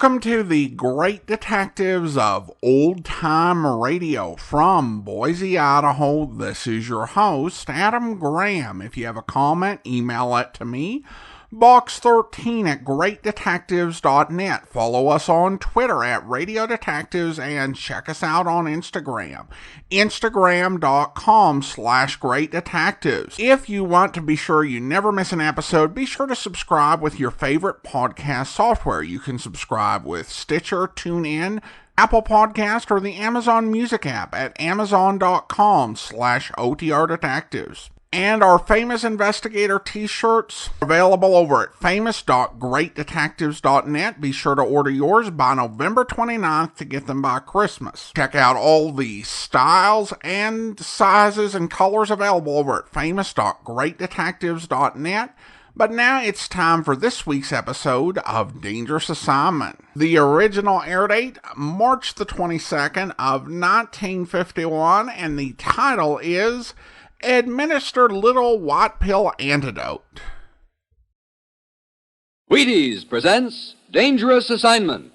Welcome to the Great Detectives of Old Time Radio from Boise, Idaho. This is your host, Adam Graham. If you have a comment, email it to me, box13@greatdetectives.net. Follow us on Twitter at Radio Detectives and check us out on Instagram, instagram.com/Great Detectives. If you want to be sure you never miss an episode, be sure to subscribe with your favorite podcast software. You can subscribe with Stitcher, TuneIn, Apple Podcast, or the Amazon Music app at amazon.com/OTR Detectives. And our Famous Investigator t-shirts are available over at famous.greatdetectives.net. Be sure to order yours by November 29th to get them by Christmas. Check out all the styles and sizes and colors available over at famous.greatdetectives.net. But now it's time for this week's episode of Dangerous Assignment. The original air date, March the 22nd of 1951, and the title is Administer Little White Pill Antidote. Wheaties presents Dangerous Assignment.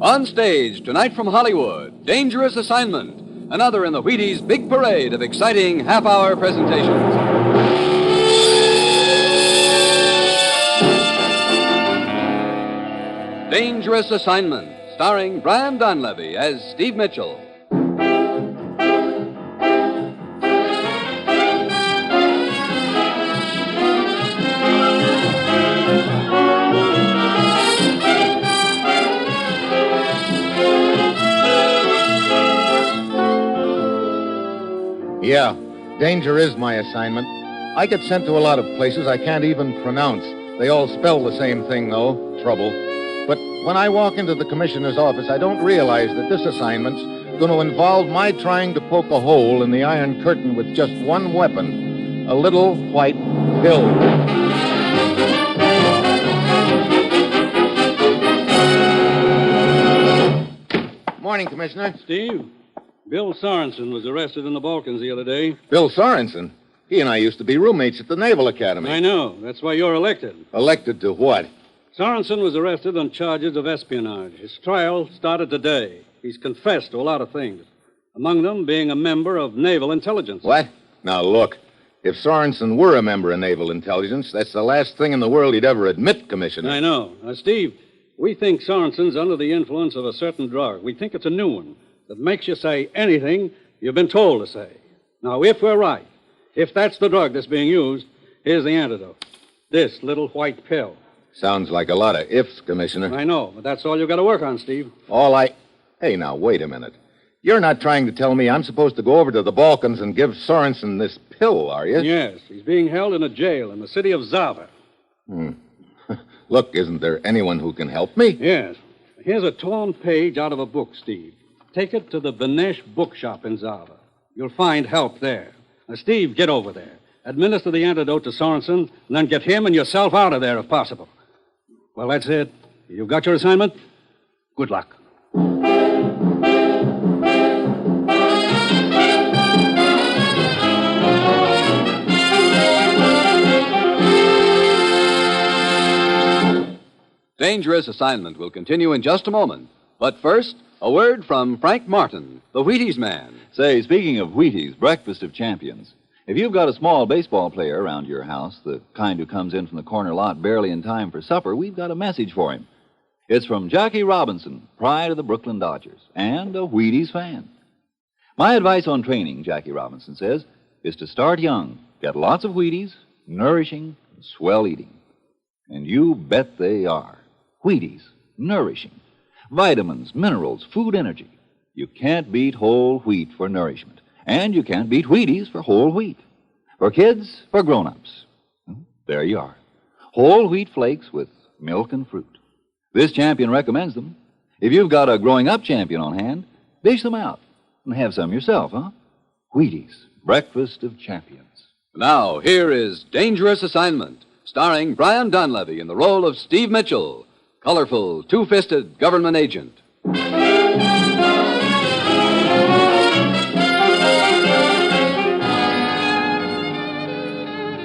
On stage tonight from Hollywood, Dangerous Assignment, another in the Wheaties' big parade of exciting half-hour presentations. Dangerous Assignment, starring Brian Donlevy as Steve Mitchell. Yeah, danger is my assignment. I get sent to a lot of places I can't even pronounce. They all spell the same thing, though, trouble. But when I walk into the commissioner's office, I don't realize that this assignment's going to involve my trying to poke a hole in the Iron Curtain with just one weapon, a little white pill. Morning, Commissioner. Steve, Bill Sorensen was arrested in the Balkans the other day. Bill Sorensen? He and I used to be roommates at the Naval Academy. I know. That's why you're elected. Elected to what? Sorensen was arrested on charges of espionage. His trial started today. He's confessed to a lot of things, among them being a member of Naval Intelligence. What? Now, look, if Sorensen were a member of Naval Intelligence, that's the last thing in the world he'd ever admit, Commissioner. I know. Now, Steve, we think Sorensen's under the influence of a certain drug. We think it's a new one that makes you say anything you've been told to say. Now, if we're right, if that's the drug that's being used, here's the antidote. This little white pill. Sounds like a lot of ifs, Commissioner. I know, but that's all you got to work on, Steve. Hey, now, wait a minute. You're not trying to tell me I'm supposed to go over to the Balkans and give Sorensen this pill, are you? Yes, he's being held in a jail in the city of Zava. Look, isn't there anyone who can help me? Yes. Here's a torn page out of a book, Steve. Take it to the Benesh bookshop in Zava. You'll find help there. Now, Steve, get over there. Administer the antidote to Sorensen, and then get him and yourself out of there if possible. Well, that's it. You've got your assignment. Good luck. Dangerous Assignment will continue in just a moment. But first, a word from Frank Martin, the Wheaties man. Say, speaking of Wheaties, breakfast of champions, if you've got a small baseball player around your house, the kind who comes in from the corner lot barely in time for supper, we've got a message for him. It's from Jackie Robinson, pride of the Brooklyn Dodgers, and a Wheaties fan. My advice on training, Jackie Robinson says, is to start young. Get lots of Wheaties, nourishing, swell eating. And you bet they are. Wheaties, nourishing. Vitamins, minerals, food energy. You can't beat whole wheat for nourishment. And you can't beat Wheaties for whole wheat. For kids, for grown-ups. There you are. Whole wheat flakes with milk and fruit. This champion recommends them. If you've got a growing-up champion on hand, dish them out and have some yourself, huh? Wheaties, breakfast of champions. Now, here is Dangerous Assignment, starring Brian Donlevy in the role of Steve Mitchell, colorful, two-fisted government agent.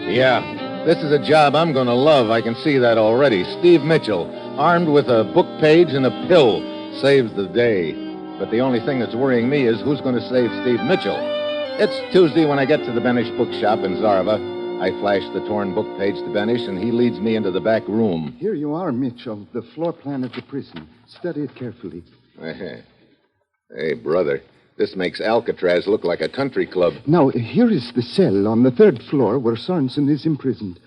Yeah, This is a job I'm going to love. I can see that already. Steve Mitchell, armed with a book page and a pill, saves the day. But the only thing that's worrying me is who's going to save Steve Mitchell. It's Tuesday when I get to the Benish bookshop in Zarva. I flash the torn book page to Benish, and he leads me into the back room. Here you are, Mitchell, the floor plan of the prison. Study it carefully. Hey, brother, this makes Alcatraz look like a country club. Now, here is the cell on the 3rd floor where Sorensen is imprisoned.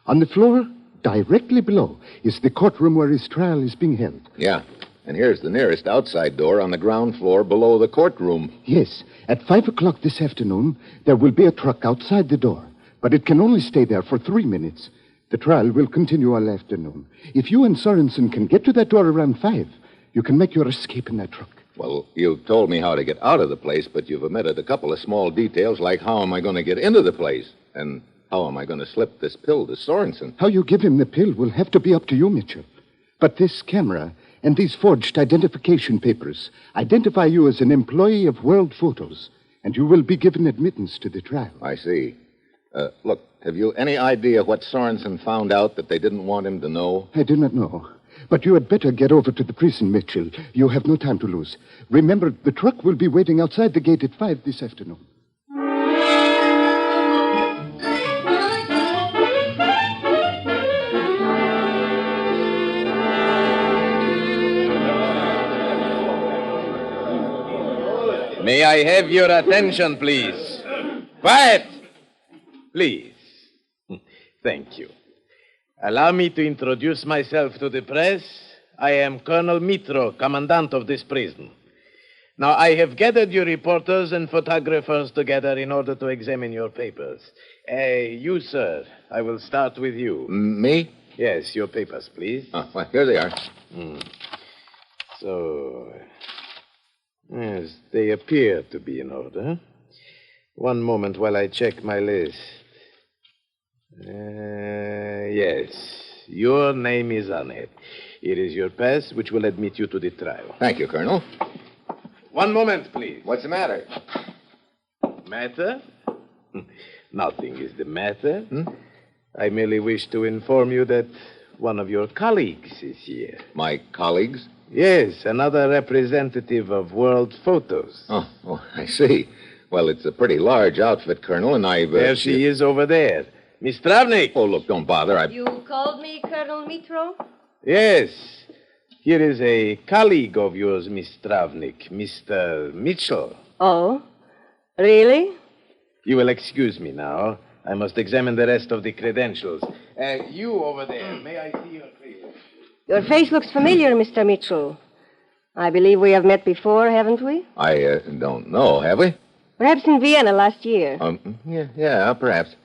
On the floor, directly below, is the courtroom where his trial is being held. Yeah, and here's the nearest outside door on the ground floor below the courtroom. Yes, at 5 o'clock this afternoon, there will be a truck outside the door. But it can only stay there for 3 minutes. The trial will continue all afternoon. If you and Sorensen can get to that door around 5, you can make your escape in that truck. Well, you've told me how to get out of the place, but you've omitted a couple of small details, like how am I going to get into the place? And how am I going to slip this pill to Sorensen? How you give him the pill will have to be up to you, Mitchell. But this camera and these forged identification papers identify you as an employee of World Photos, and you will be given admittance to the trial. I see. Look, have you any idea what Sorensen found out that they didn't want him to know? I do not know. But you had better get over to the prison, Mitchell. You have no time to lose. Remember, the truck will be waiting outside the gate at 5 this afternoon. May I have your attention, please? Quiet! Please. Thank you. Allow me to introduce myself to the press. I am Colonel Mitro, commandant of this prison. Now, I have gathered your reporters and photographers together in order to examine your papers. You, sir, I will start with you. Me? Yes, your papers, please. Well, here they are. So, yes, they appear to be in order. One moment while I check my list. Yes, your name is on it. Here is your pass, which will admit you to the trial. Thank you, Colonel. One moment, please. What's the matter? Matter? Nothing is the matter. I merely wish to inform you that one of your colleagues is here. My colleagues? Yes, another representative of World Photos. Oh, I see. Well, it's a pretty large outfit, Colonel, and I've... There she is over there. Miss Travnik. Oh, look, don't bother. You called me Colonel Mitro? Yes. Here is a colleague of yours, Miss Travnik, Mr. Mitchell. Oh, really? You will excuse me now. I must examine the rest of the credentials. You over there, may I see your face? Your face looks familiar, Mr. Mitchell. I believe we have met before, haven't we? I don't know, have we? Perhaps in Vienna last year. Yeah, perhaps.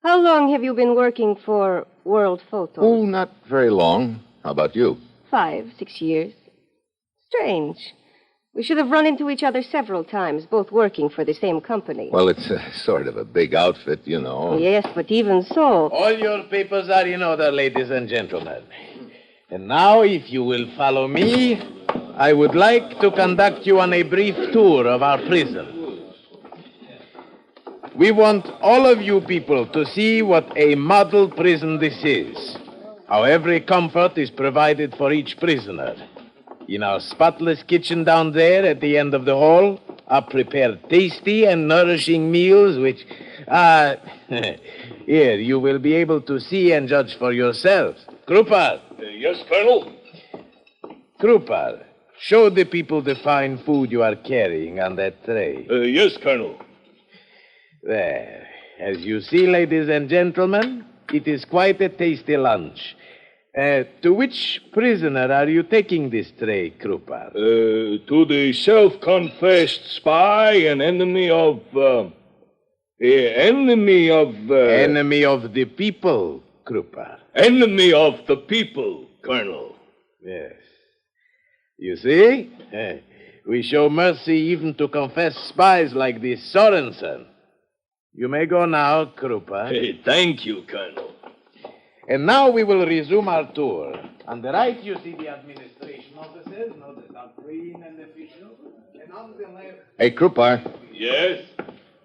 How long have you been working for World Photos? Oh, not very long. How about you? 5, 6 years. Strange. We should have run into each other several times, both working for the same company. Well, it's sort of a big outfit, you know. Yes, but even so... All your papers are in order, ladies and gentlemen. And now, if you will follow me, I would like to conduct you on a brief tour of our prison. We want all of you people to see what a model prison this is. How every comfort is provided for each prisoner. In our spotless kitchen down there at the end of the hall are prepared tasty and nourishing meals which here, you will be able to see and judge for yourselves. Krupar. Yes, Colonel? Krupar, show the people the fine food you are carrying on that tray. Yes, Colonel. There. As you see, ladies and gentlemen, it is quite a tasty lunch. To which prisoner are you taking this tray, Krupar? To the self-confessed spy and enemy of... enemy of the people, Krupar. Enemy of the people, Colonel. Yes. You see? We show mercy even to confessed spies like this Sorensen. You may go now, Krupar. Thank you, Colonel. And now we will resume our tour. On the right, you see the administration officers. Notice how clean and efficient. And on the left... Hey, Krupar. Yes?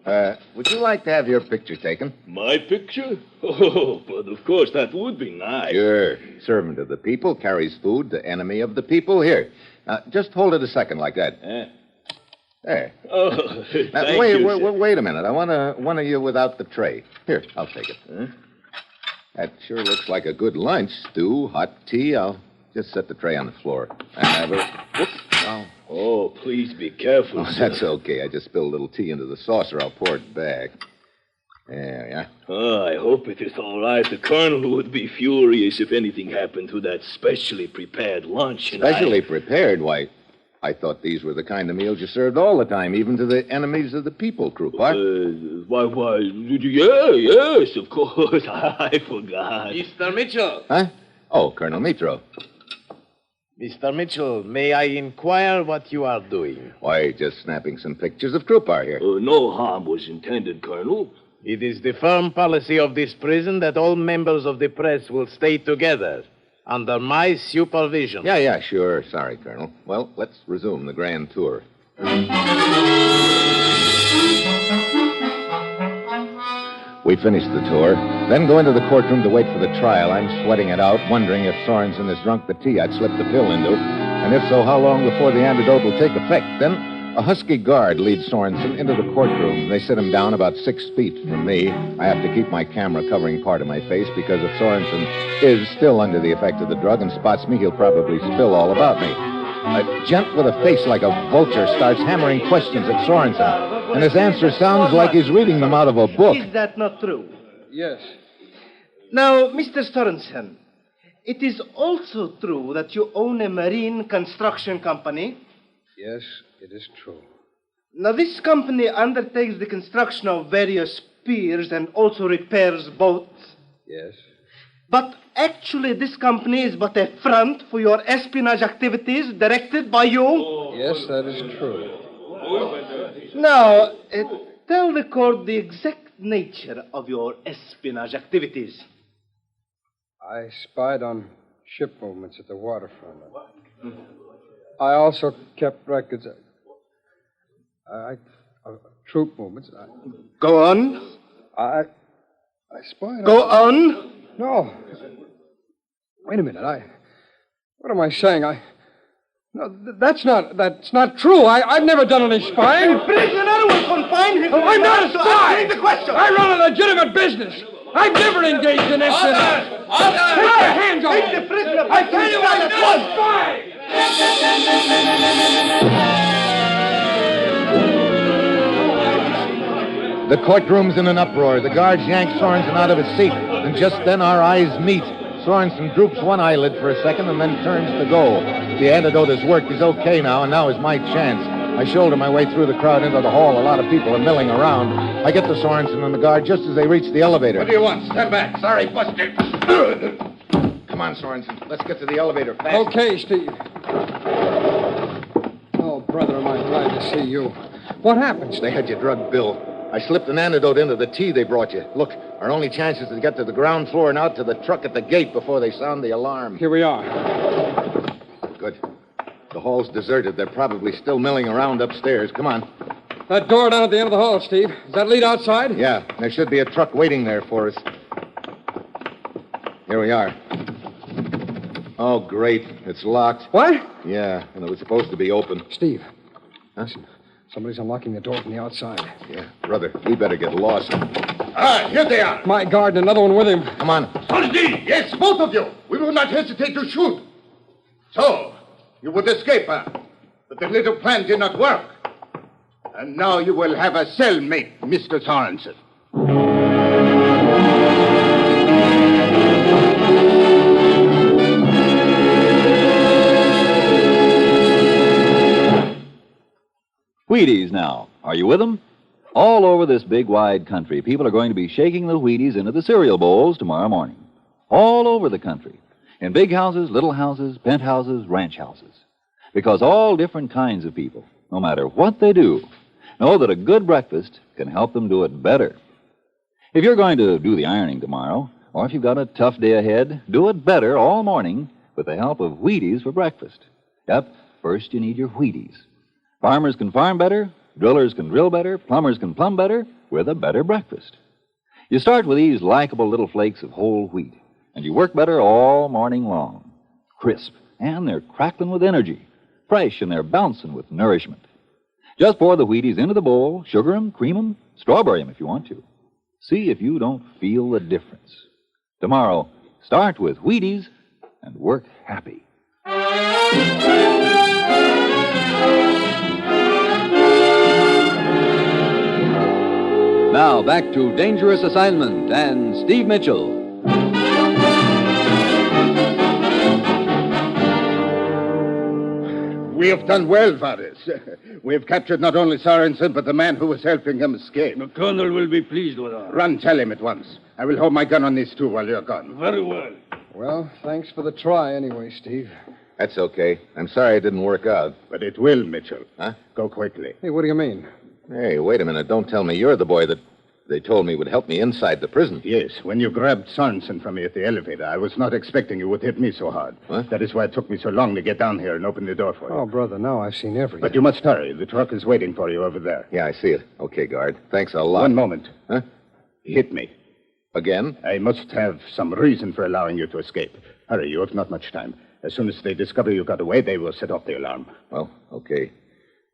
Would you like to have your picture taken? My picture? Oh, but of course, that would be nice. Sure. Servant of the people carries food to enemy of the people. Here. Just hold it a second like that. There. Oh, Now, thank wait, you, wait, sir. wait a minute. I want one of you without the tray. Here, I'll take it. That sure looks like a good lunch. Stew, hot tea. I'll just set the tray on the floor. And have a... Whoops. Oh, please be careful, Oh, sir. that's okay. I just spilled a little tea into the saucer. I'll pour it back. There we are. Oh, I hope it is all right. The colonel would be furious if anything happened to that specially prepared lunch. And Specially prepared? Why, I thought these were the kind of meals you served all the time, even to the enemies of the people, Krupa. Yes, of course. I forgot. Mr. Mitchell. Huh? Oh, Colonel Mitro. Mr. Mitchell, may I inquire what you are doing? Why, just snapping some pictures of Krupar here. No harm was intended, Colonel. It is the firm policy of this prison that all members of the press will stay together under my supervision. Yeah, sure. Sorry, Colonel. Well, let's resume the grand tour. We finished the tour, then go into the courtroom to wait for the trial. I'm sweating it out, wondering if Sorensen has drunk the tea I'd slipped the pill into, and if so, how long before the antidote will take effect. Then a husky guard leads Sorensen into the courtroom. They sit him down about 6 feet from me. I have to keep my camera covering part of my face because if Sorensen is still under the effect of the drug and spots me, he'll probably spill all about me. A gent with a face like a vulture starts hammering questions at Sorensen, and his answer sounds like he's reading them out of a book. Is that not true? Yes. Now, Mr. Sorensen, it is also true that you own a marine construction company. Yes, it is true. Now, this company undertakes the construction of various piers and also repairs boats. Yes. But actually, this company is but a front for your espionage activities directed by you. Yes, that is true. Now, tell the court the exact nature of your espionage activities. I spied on ship movements at the waterfront. I also kept records of troop movements. Go on. I spied Go on. No. Wait a minute. What am I saying? No, that's not true. I've never done any spying. The prisoner will confine him. I'm not a spy. Answer the question. I run a legitimate business. I've never engaged in espionage. Take your hands off. Take the prisoner. I tell you, I'm not a spy. The courtroom's in an uproar. The guards yank Sorensen out of his seat, and just then our eyes meet. Sorensen droops one eyelid for a second and then turns to go. The antidote has worked. He's okay now, and now is my chance. I shoulder my way through the crowd into the hall. A lot of people are milling around. I get to Sorensen and the guard just as they reach the elevator. What do you want? Stand back. Sorry, Buster. Come on, Sorensen. Let's get to the elevator fast. Okay, Steve. Oh, brother, am I glad to see you. What happened, Steve? They had you drugged, Bill. I slipped an antidote into the tea they brought you. Look, our only chance is to get to the ground floor and out to the truck at the gate before they sound the alarm. Here we are. Good. The hall's deserted. They're probably still milling around upstairs. Come on. That door down at the end of the hall, Steve. Does that lead outside? Yeah, there should be a truck waiting there for us. Here we are. Oh, great. It's locked. What? Yeah, and it was supposed to be open. Steve. Huh? Somebody's unlocking the door from the outside. Yeah, brother, we better get lost. Here they are. My guard and another one with him. Come on. Soldi! Yes, both of you. We will not hesitate to shoot. So, you would escape, huh? But the little plan did not work. And now you will have a cellmate, Mr. Sorensen. Wheaties now. Are you with them? All over this big, wide country, people are going to be shaking the Wheaties into the cereal bowls tomorrow morning. All over the country. In big houses, little houses, penthouses, ranch houses. Because all different kinds of people, no matter what they do, know that a good breakfast can help them do it better. If you're going to do the ironing tomorrow, or if you've got a tough day ahead, do it better all morning with the help of Wheaties for breakfast. Yep, first you need your Wheaties. Farmers can farm better, Drillers can drill better, plumbers can plumb better with a better breakfast. You start with these likable little flakes of whole wheat, and you work better all morning long. Crisp, and they're crackling with energy. Fresh, and they're bouncing with nourishment. Just pour the Wheaties into the bowl, sugar 'em, cream 'em, strawberry 'em if you want to. See if you don't feel the difference. Tomorrow, start with Wheaties and work happy. Now back to Dangerous Assignment and Steve Mitchell. We have done well, Varys. We have captured not only Sorensen, but the man who was helping him escape. The colonel will be pleased with us. Run, tell him at once. I will hold my gun on these two while you're gone. Very well. Well, thanks for the try anyway, Steve. That's okay. I'm sorry it didn't work out. But it will, Mitchell. Huh? Go quickly. Hey, what do you mean? Hey, wait a minute. Don't tell me you're the boy that they told me would help me inside the prison. Yes, when you grabbed Sorensen from me at the elevator, I was not expecting you would hit me so hard. What? That is why it took me so long to get down here and open the door for you. Oh, brother, now I've seen everything. But you must hurry. The truck is waiting for you over there. Yeah, I see it. Okay, guard. Thanks a lot. One moment. Huh? He hit me. Again? I must have some reason for allowing you to escape. Hurry, you have not much time. As soon as they discover you got away, they will set off the alarm. Well, okay.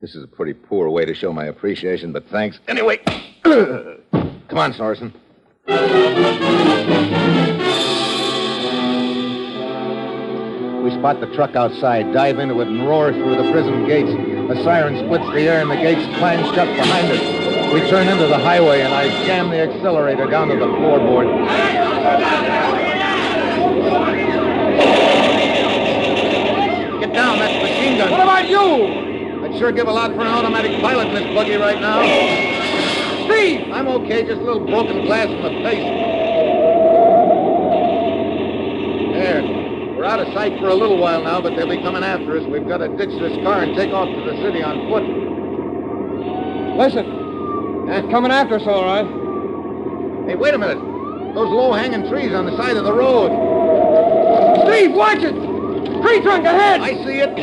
This is a pretty poor way to show my appreciation, but thanks. Anyway, come on, Sorensen. We spot the truck outside, dive into it, and roar through the prison gates. A siren splits the air, and the gates clang shut behind us. We turn into the highway, and I jam the accelerator down to the floorboard. Get down, that's machine gun. What about you? I'd sure give a lot for an automatic pilot in this buggy right now. Steve! I'm okay, just a little broken glass in the face. There. We're out of sight for a little while now, but they'll be coming after us. We've got to ditch this car and take off to the city on foot. Listen. They're coming after us, all right. Hey, wait a minute. Those low-hanging trees on the side of the road. Steve, watch it! Tree trunk ahead! I see it.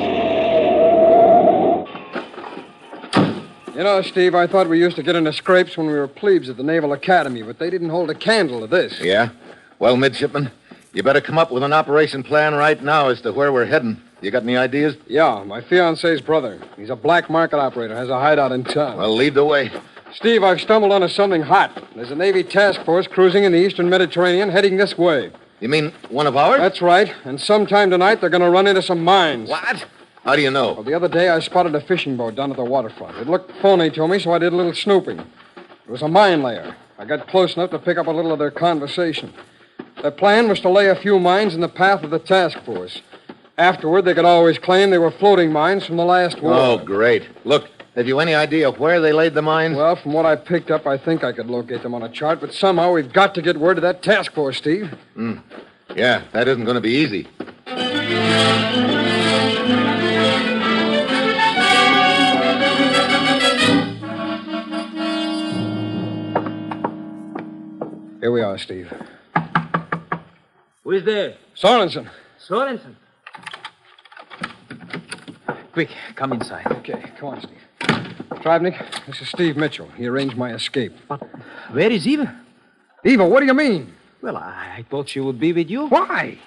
You know, Steve, I thought we used to get into scrapes when we were plebes at the Naval Academy, but they didn't hold a candle to this. Yeah? Well, midshipman, you better come up with an operation plan right now as to where we're heading. You got any ideas? Yeah, my fiancé's brother. He's a black market operator, has a hideout in town. Well, lead the way. Steve, I've stumbled onto something hot. There's a Navy task force cruising in the eastern Mediterranean heading this way. You mean one of ours? That's right. And sometime tonight they're going to run into some mines. What? How do you know? Well, the other day I spotted a fishing boat down at the waterfront. It looked phony to me, so I did a little snooping. It was a mine layer. I got close enough to pick up a little of their conversation. Their plan was to lay a few mines in the path of the task force. Afterward, they could always claim they were floating mines from the last war. Oh, great. Look, have you any idea where they laid the mines? Well, from what I picked up, I think I could locate them on a chart, but somehow we've got to get word to that task force, Steve. Yeah, that isn't going to be easy. Here we are, Steve. Who is there? Sorensen. Sorensen. Quick, come inside. Okay, come on, Steve. Travnik, this is Steve Mitchell. He arranged my escape. But where is Eva? Eva, what do you mean? Well, I thought she would be with you. Why?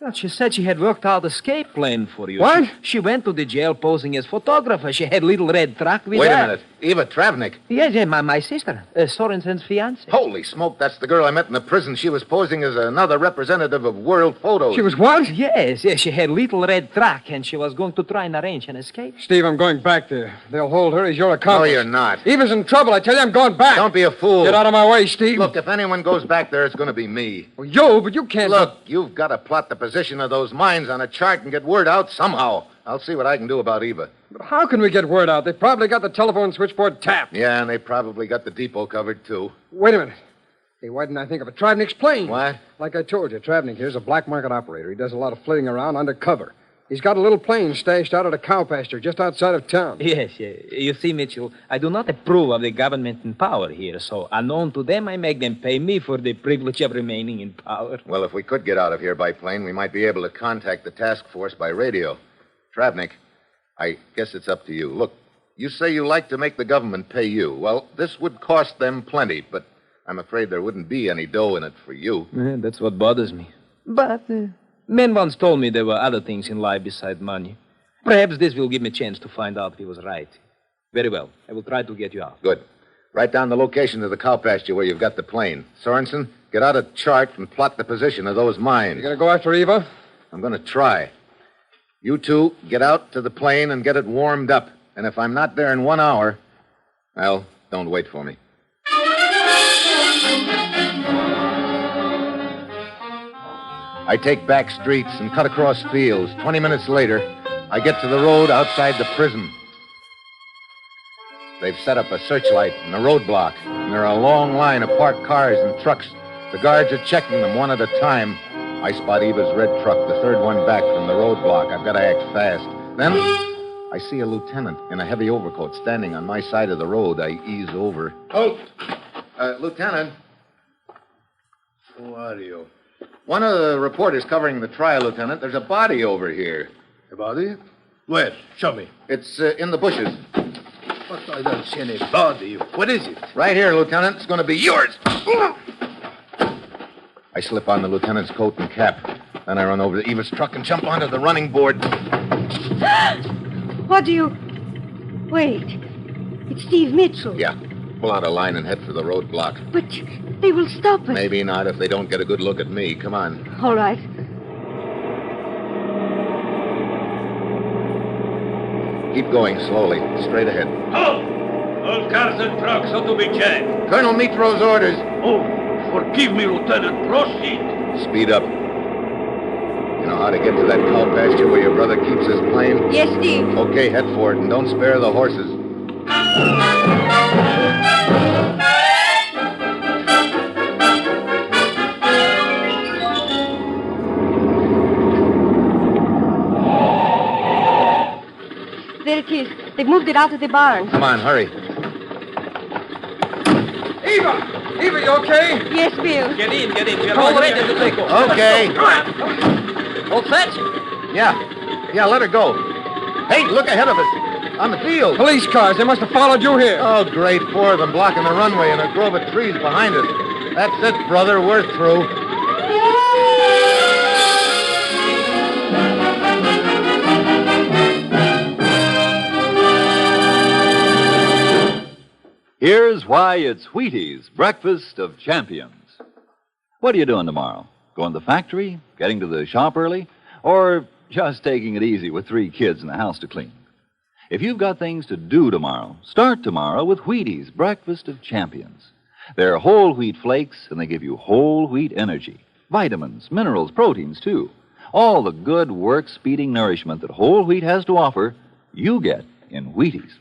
Well, she said she had worked out escape plan for you. What? She went to the jail posing as photographer. She had little red truck with Wait her. a minute. Eva Travnik. Yeah, my sister, Sorensen's fiancée. Holy smoke, that's the girl I met in the prison. She was posing as another representative of World Photos. She was what? Yes, she had little red truck, and she was going to try and arrange an escape. Steve, I'm going back there. They'll hold her as your No, accomplice. you're not. Eva's in trouble. I tell you, I'm going back. Don't be a fool. Get out of my way, Steve. Look, if anyone goes back there, it's going to be me. Well, you, but you can't... Look, you've got to plot the position of those mines on a chart and get word out somehow. I'll see what I can do about Eva. But how can we get word out? They probably got the telephone switchboard tapped. Yeah, and they probably got the depot covered, too. Wait a minute. Hey, why didn't I think of it? Travnik's plane. What? Like I told you, Travnik here's a black market operator. He does a lot of flitting around undercover. He's got a little plane stashed out at a cow pasture just outside of town. Yes. You see, Mitchell, I do not approve of the government in power here, so unknown to them, I make them pay me for the privilege of remaining in power. Well, if we could get out of here by plane, we might be able to contact the task force by radio. Travnik, I guess it's up to you. Look, You say you like to make the government pay you. Well, this would cost them plenty, but I'm afraid there wouldn't be any dough in it for you. That's what bothers me. But men once told me there were other things in life besides money. Perhaps this will give me a chance to find out if he was right. Very well. I will try to get you out. Good. Write down the location of the cow pasture where you've got the plane. Sorensen, get out a chart and plot the position of those mines. You gonna go after Eva? I'm going to try. You two, get out to the plane and get it warmed up. And if I'm not there in 1 hour, well, don't wait for me. I take back streets and cut across fields. 20 minutes later, I get to the road outside the prison. They've set up a searchlight and a roadblock, and there are a long line of parked cars and trucks. The guards are checking them one at a time. I spot Eva's red truck, the third one back from the roadblock. I've got to act fast. Then I see a lieutenant in a heavy overcoat standing on my side of the road. I ease over. Halt! Lieutenant. Who are you? One of the reporters covering the trial, Lieutenant. There's a body over here. A body? Where? Show me. It's in the bushes. But I don't see any body. What is it? Right here, Lieutenant. It's going to be yours. I slip on the lieutenant's coat and cap. Then I run over to Eva's truck and jump onto the running board. What do you... Wait. It's Steve Mitchell. Yeah. Pull out a line and head for the roadblock. But they will stop us. Maybe not if they don't get a good look at me. Come on. All right. Keep going slowly. Straight ahead. Halt! All cars and trucks ought to be checked. Colonel Mitro's orders. Oh, forgive me, Lieutenant. Proceed. Speed up. You know how to get to that cow pasture where your brother keeps his plane? Yes, Steve. Okay, head for it, and don't spare the horses. There it is. They've moved it out of the barn. Come on, hurry. Eva! Eva, you okay? Yes, Bill. Get in. We are all ready to take off. Okay. All set? Yeah, let her go. Hey, look ahead of us. On the field. Police cars. They must have followed you here. Oh, great. 4 of them blocking the runway and a grove of trees behind us. That's it, brother. We're through. Here's why it's Wheaties, breakfast of champions. What are you doing tomorrow? Going to the factory? Getting to the shop early? Or just taking it easy with 3 kids and the house to clean? If you've got things to do tomorrow, start tomorrow with Wheaties, breakfast of champions. They're whole wheat flakes, and they give you whole wheat energy. Vitamins, minerals, proteins, too. All the good, work-speeding nourishment that whole wheat has to offer, you get in Wheaties.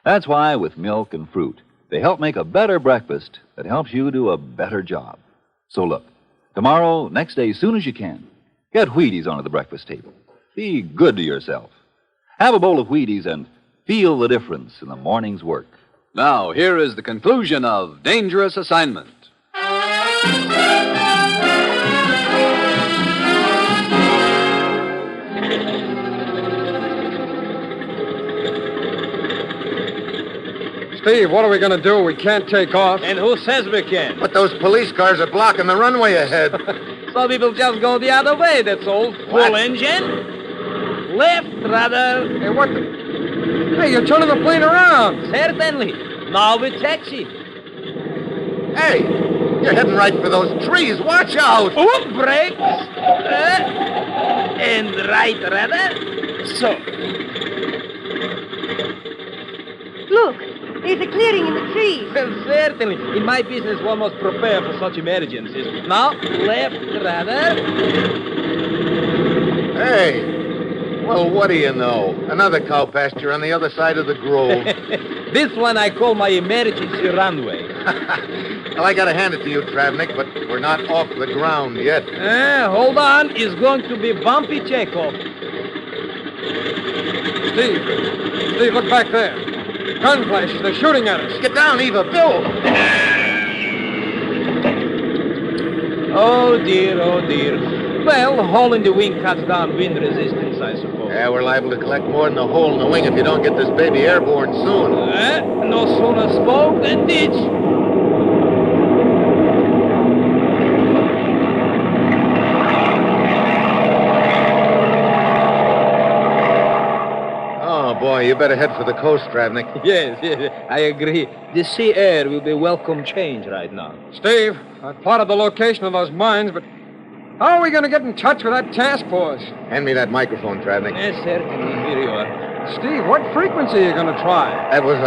That's why, with milk and fruit, they help make a better breakfast that helps you do a better job. So look, tomorrow, next day, as soon as you can, get Wheaties onto the breakfast table. Be good to yourself. Have a bowl of Wheaties and feel the difference in the morning's work. Now, here is the conclusion of Dangerous Assignment. Steve, what are we going to do? We can't take off. And who says we can? But those police cars are blocking the runway ahead. So we will just go the other way, that's all. What? Full engine. Left, rather. Hey, what the... Hey, you're turning the plane around. Certainly. Now we taxi. Hey, you're heading right for those trees. Watch out. Oop, brakes. And right, rather. So. Look, there's a clearing in the trees. Well, certainly. In my business, one must prepare for such emergencies. Now, left, rather. Hey. Well, what do you know? Another cow pasture on the other side of the grove. This one I call my emergency runway. Well, I gotta hand it to you, Travnik, but we're not off the ground yet. Hold on. It's going to be bumpy takeoff. Steve, look back there. Gun flashes. They're shooting at us. Get down, Eva. Bill! Oh, dear, oh, dear. Well, a hole in the wing cuts down wind resistance, I suppose. Yeah, we're liable to collect more than a hole in the wing if you don't get this baby airborne soon. No sooner spoke than did. Oh, boy, you better head for the coast, Travnik. Yes, I agree. The sea air will be welcome change right now. Steve, I plotted the location of those mines, but how are we going to get in touch with that task force? Hand me that microphone, Travnik. Yes, certainly. Here you are. Steve, what frequency are you going to try? I was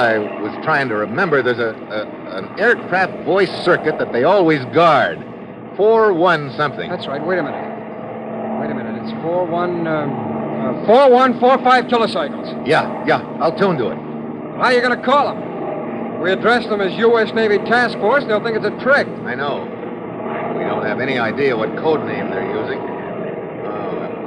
trying to remember. There's an aircraft voice circuit that they always guard. 4-1 something. That's right. Wait a minute. It's 4145 kilocycles. Yeah. I'll tune to it. How are you going to call them? We address them as U.S. Navy Task Force, they'll think it's a trick. I know. We don't have any idea what code name they're using.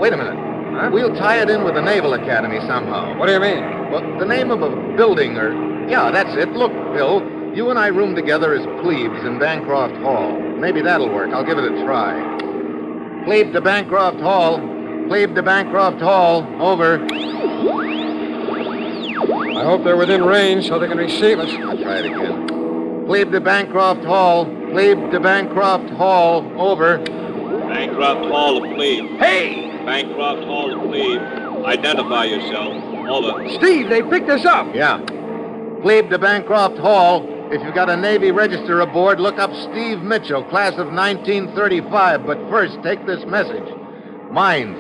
Wait a minute. Huh? We'll tie it in with the Naval Academy somehow. What do you mean? Well, the name of a building or... Yeah, that's it. Look, Bill, you and I room together as plebes in Bancroft Hall. Maybe that'll work. I'll give it a try. Plebe to Bancroft Hall. Plebe to Bancroft Hall. Over. I hope they're within range so they can receive us. I'll try it again. Plebe to Bancroft Hall. Plebe to Bancroft Hall. Over. Bancroft Hall to Plebe. Hey! Bancroft Hall to Plebe. Identify yourself. Over. Steve, they picked us up. Yeah. Plebe to Bancroft Hall. If you've got a Navy register aboard, look up Steve Mitchell, class of 1935. But first, take this message. Mines.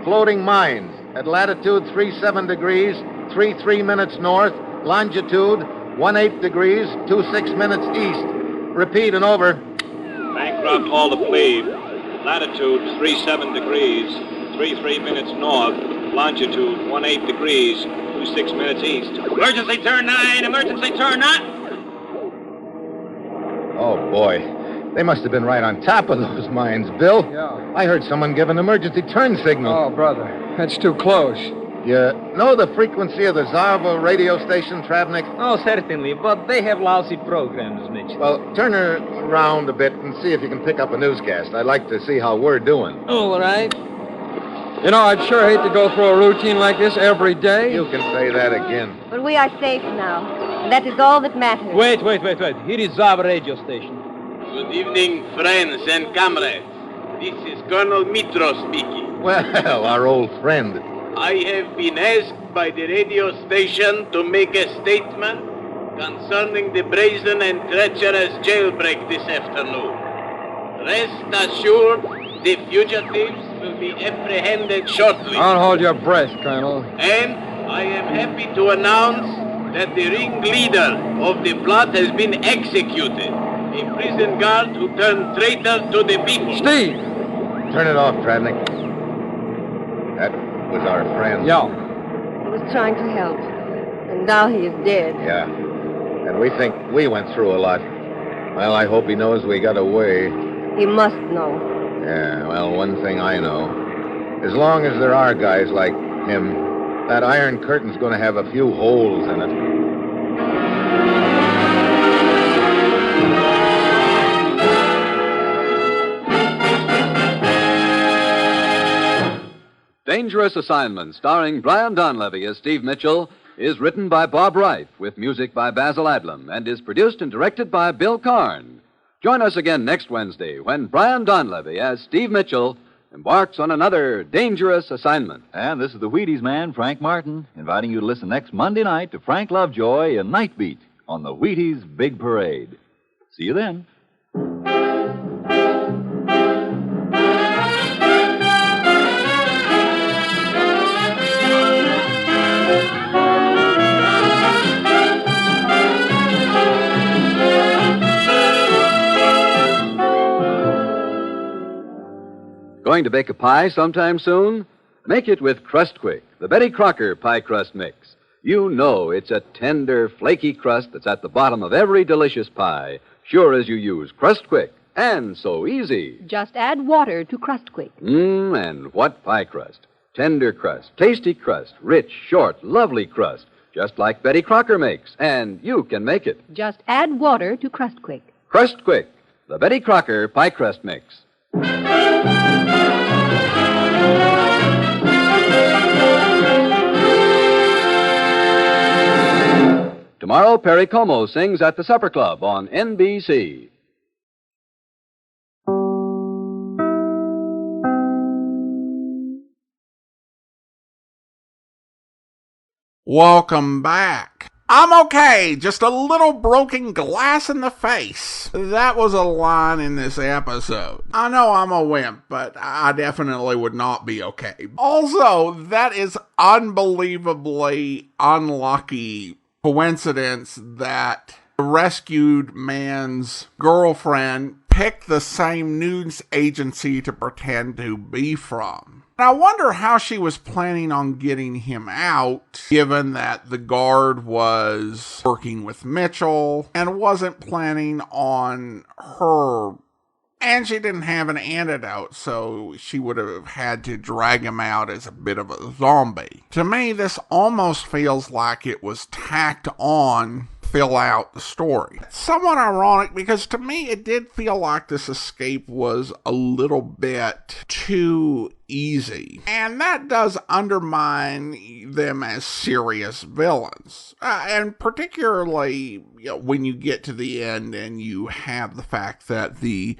Floating mines. At latitude 37 degrees, 33 minutes north. Longitude 18 degrees, 26 minutes east. Repeat and over. Bancroft Hall to Plebe. Latitude 37 degrees, 33 minutes north. Longitude 18 degrees, 26 minutes east. Emergency turn 9, emergency turn 9. Oh, boy. They must have been right on top of those mines, Bill. Yeah. I heard someone give an emergency turn signal. Oh, brother, that's too close. You know the frequency of the Zarva radio station, Travnik? Oh, certainly, but they have lousy programs, Mitch. Well, turn her around a bit and see if you can pick up a newscast. I'd like to see how we're doing. All right. You know, I'd sure hate to go through a routine like this every day. You can say that again. But we are safe now. And that is all that matters. Wait. Here is Zava radio station. Good evening, friends and comrades. This is Colonel Mitro speaking. Well, our old friend. I have been asked by the radio station to make a statement concerning the brazen and treacherous jailbreak this afternoon. Rest assured, the fugitives will be apprehended shortly. Don't hold your breath, Colonel. And I am happy to announce that the ringleader of the plot has been executed. A prison guard who turned traitor to the people. Steve! Turn it off, Travnik. That was our friend. Yeah. He was trying to help. And now he is dead. Yeah. And we think we went through a lot. Well, I hope he knows we got away. He must know. Yeah, well, one thing I know. As long as there are guys like him, that Iron Curtain's going to have a few holes in it. Dangerous Assignment, starring Brian Donlevy as Steve Mitchell, is written by Bob Wright with music by Basil Adlam and is produced and directed by Bill Karn. Join us again next Wednesday when Brian Donlevy as Steve Mitchell embarks on another dangerous assignment. And this is the Wheaties man, Frank Martin, inviting you to listen next Monday night to Frank Lovejoy in Night Beat on the Wheaties Big Parade. See you then. Going to bake a pie sometime soon? Make it with Crust Quick, the Betty Crocker pie crust mix. You know it's a tender, flaky crust that's at the bottom of every delicious pie, sure as you use Crust Quick. And so easy. Just add water to Crust Quick. And what pie crust? Tender crust, tasty crust, rich, short, lovely crust, just like Betty Crocker makes. And you can make it. Just add water to Crust Quick. Crust Quick, the Betty Crocker pie crust mix. Tomorrow, Perry Como sings at the Supper Club on NBC. Welcome back. I'm okay, just a little broken glass in the face. That was a line in this episode. I know I'm a wimp, but I definitely would not be okay. Also, that is unbelievably unlucky coincidence that the rescued man's girlfriend picked the same news agency to pretend to be from. I wonder how she was planning on getting him out, given that the guard was working with Mitchell and wasn't planning on her. And she didn't have an antidote, so she would have had to drag him out as a bit of a zombie. To me, this almost feels like it was tacked on to fill out the story. It's somewhat ironic because to me it did feel like this escape was a little bit too easy. And that does undermine them as serious villains. And particularly when you get to the end and you have the fact that the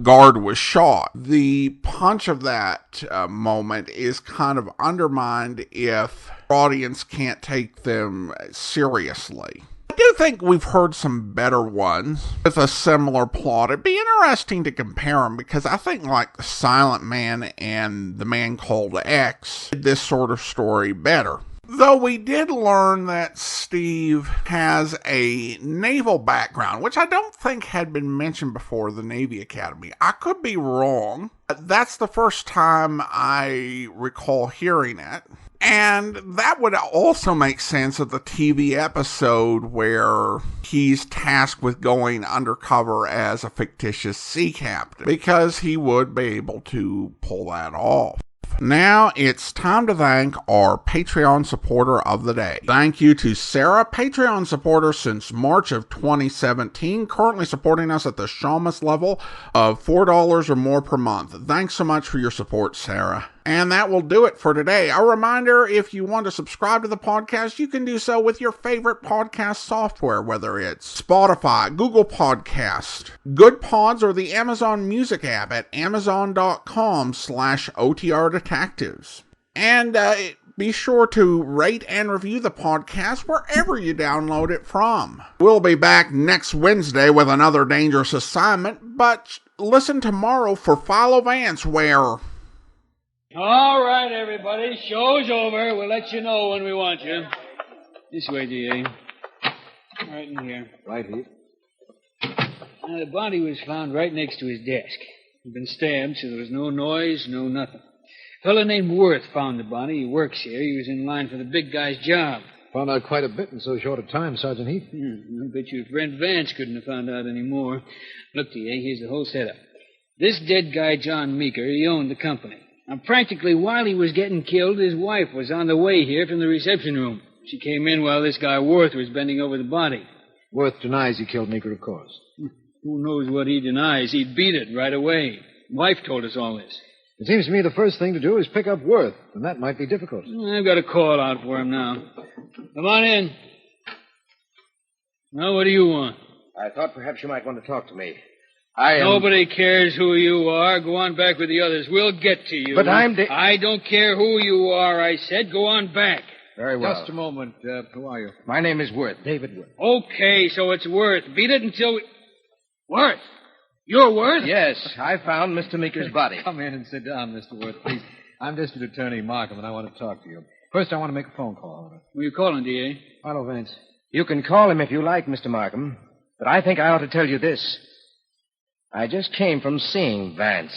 guard was shot. The punch of that moment is kind of undermined if the audience can't take them seriously. I do think we've heard some better ones with a similar plot. It'd be interesting to compare them because I think like The Silent Man and The Man Called X did this sort of story better. Though we did learn that Steve has a naval background, which I don't think had been mentioned before the Navy Academy. I could be wrong. That's the first time I recall hearing it. And that would also make sense of the TV episode where he's tasked with going undercover as a fictitious sea captain, because he would be able to pull that off. Now it's time to thank our Patreon supporter of the day. Thank you to Sarah, Patreon supporter since March of 2017, currently supporting us at the Shamus level of $4 or more per month. Thanks so much for your support, Sarah. And that will do it for today. A reminder, if you want to subscribe to the podcast, you can do so with your favorite podcast software, whether it's Spotify, Google Podcast, Good Pods, or the Amazon Music app at amazon.com/OTR Detectives. And be sure to rate and review the podcast wherever you download it from. We'll be back next Wednesday with another dangerous assignment, but listen tomorrow for Philo Vance, where... All right, everybody. Show's over. We'll let you know when we want you. This way, D.A. Right in here. Right here. Now, the body was found right next to his desk. He'd been stabbed, so there was no noise, no nothing. A fellow named Worth found the body. He works here. He was in line for the big guy's job. Found out quite a bit in so short a time, Sergeant Heath. I bet you Brent Vance couldn't have found out any more. Look, D.A., here's the whole setup. This dead guy, John Meeker, he owned the company. And practically while he was getting killed, his wife was on the way here from the reception room. She came in while this guy Worth was bending over the body. Worth denies he killed Meeker, of course. Who knows what he denies? He beat it right away. Wife told us all this. It seems to me the first thing to do is pick up Worth, and that might be difficult. I've got a call out for him now. Come on in. Now, what do you want? I thought perhaps you might want to talk to me. Nobody cares who you are. Go on back with the others. We'll get to you. But I don't care who you are, I said. Go on back. Very well. Just a moment. Who are you? My name is Worth, David Worth. Okay, so it's Worth. Beat it until we... Worth? You're Worth? Yes, I found Mr. Meeker's body. Come in and sit down, Mr. Worth, please. I'm District Attorney Markham, and I want to talk to you. First, I want to make a phone call. Who are you calling, D.A.? Philo Vance. You can call him if you like, Mr. Markham, but I think I ought to tell you this. I just came from seeing Vance.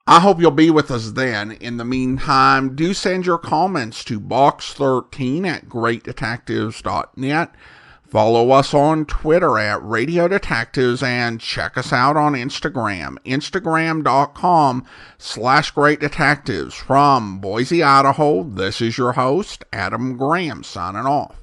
I hope you'll be with us then. In the meantime, do send your comments to box13@greatdetectives.net. Follow us on Twitter at Radio Detectives and check us out on Instagram, instagram.com/greatdetectives. From Boise, Idaho, this is your host, Adam Graham, signing off.